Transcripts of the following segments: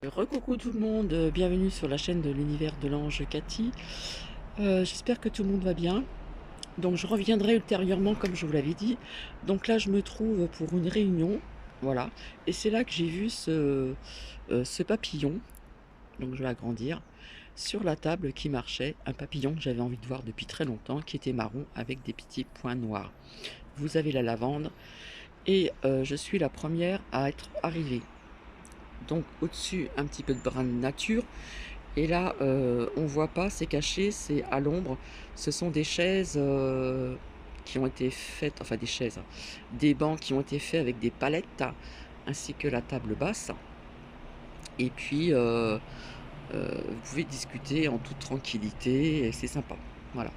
Recoucou tout le monde, bienvenue sur la chaîne de l'univers de l'ange Cathy. J'espère que tout le monde va bien. Donc je reviendrai ultérieurement comme je vous l'avais dit. Donc là je me trouve pour une réunion, voilà. Et c'est là que j'ai vu ce papillon, donc je vais agrandir, sur la table qui marchait. Un papillon que j'avais envie de voir depuis très longtemps, qui était marron avec des petits points noirs. Vous avez la lavande et je suis la première à être arrivée. Donc au-dessus un petit peu de brun de nature. Et là, on voit pas, c'est caché, c'est à l'ombre. Ce sont des chaises qui ont été faites, enfin des chaises, hein, des bancs qui ont été faits avec des palettes, ainsi que la table basse. Et puis, vous pouvez discuter en toute tranquillité, et c'est sympa. Voilà.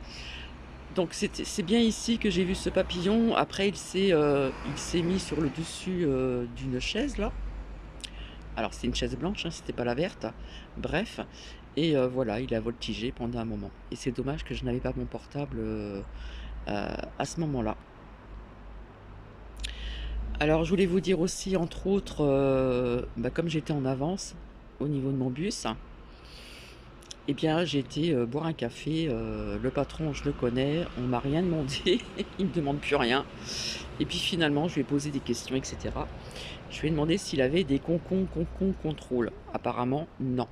Donc c'est bien ici que j'ai vu ce papillon. Après, il s'est mis sur le dessus d'une chaise là. Alors c'est une chaise blanche, hein, c'était pas la verte. Bref, et voilà, il a voltigé pendant un moment. Et c'est dommage que je n'avais pas mon portable à ce moment-là. Alors je voulais vous dire aussi, entre autres, comme j'étais en avance au niveau de mon bus, eh bien j'ai été boire un café. Le patron, je le connais, on m'a rien demandé, il me demande plus rien. Et puis finalement, je lui ai posé des questions, etc. Je lui ai demandé s'il avait des concons contrôle. Apparemment, non.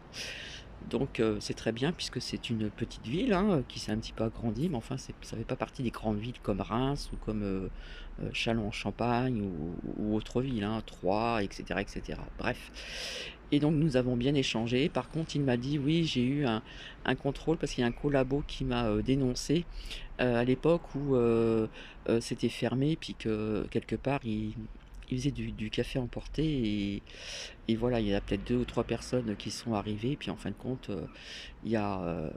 Donc c'est très bien puisque c'est une petite ville, hein, qui s'est un petit peu agrandie, mais enfin ça fait pas partie des grandes villes comme Reims ou comme Châlons-en-Champagne ou autre ville, hein, Troyes, etc., etc. Bref. Et donc nous avons bien échangé. Par contre, il m'a dit oui, j'ai eu un contrôle parce qu'il y a un collabo qui m'a dénoncé à l'époque où c'était fermé, puis que quelque part il faisait du café emporté et voilà, il y a peut-être 2 ou 3 personnes qui sont arrivées, puis en fin de compte, il y a,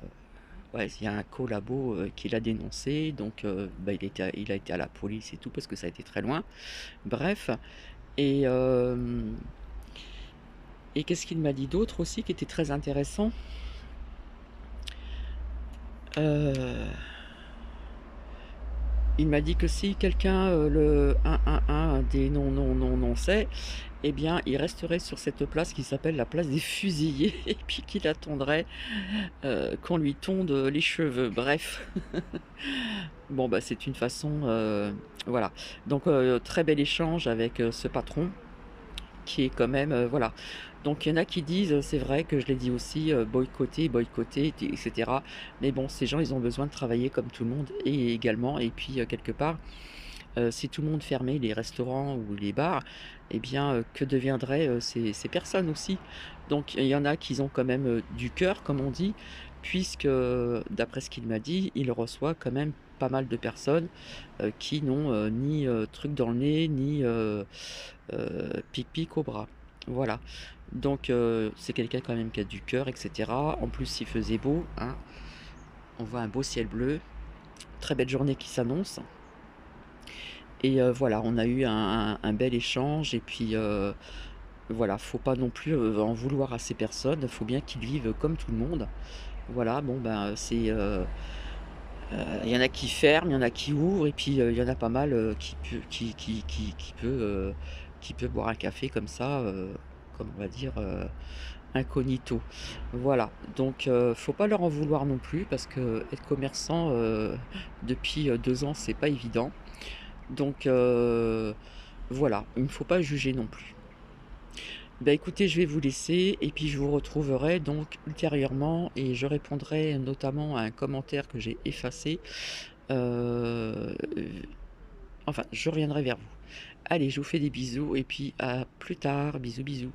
ouais, il y a un collabo, qui l'a dénoncé, donc il a été à la police et tout parce que ça a été très loin. Bref, et qu'est-ce qu'il m'a dit d'autre aussi qui était très intéressant? Heu, il m'a dit que si quelqu'un, le 111 des non, non, non, non c'est, eh bien, il resterait sur cette place qui s'appelle la place des fusillés et puis qu'il attendrait qu'on lui tonde les cheveux. Bref, bon, bah, c'est une façon, voilà. Donc, très bel échange avec ce patron qui est quand même, voilà. Donc, il y en a qui disent, c'est vrai que je l'ai dit aussi, boycotter, boycotter, etc. Mais bon, ces gens, ils ont besoin de travailler comme tout le monde et également. Et puis, quelque part, si tout le monde fermait, les restaurants ou les bars, eh bien, que deviendraient, ces personnes aussi? Donc il y en a qui ont quand même, du cœur, comme on dit, puisque, d'après ce qu'il m'a dit, il reçoit quand même pas mal de personnes, qui n'ont, ni, truc dans le nez, ni, pic-pic au bras. Voilà. Donc c'est quelqu'un quand même qui a du cœur, et cetera. En plus, il faisait beau, hein. On voit un beau ciel bleu, très belle journée qui s'annonce. Et voilà, on a eu un bel échange et puis, voilà, faut pas non plus, en vouloir à ces personnes. Faut bien qu'ils vivent comme tout le monde. Voilà, bon, ben, il y en a qui ferment, il y en a qui ouvrent et puis, il y en a pas mal, qui peut boire un café comme ça, comme on va dire, incognito. Voilà, donc faut pas leur en vouloir non plus parce qu'être commerçant, depuis, 2 ans, c'est pas évident. Donc voilà, il ne faut pas juger non plus. Bah, écoutez, je vais vous laisser et puis je vous retrouverai donc ultérieurement et je répondrai notamment à un commentaire que j'ai effacé. Heu, enfin, je reviendrai vers vous. Allez, je vous fais des bisous et puis à plus tard. Bisous, bisous.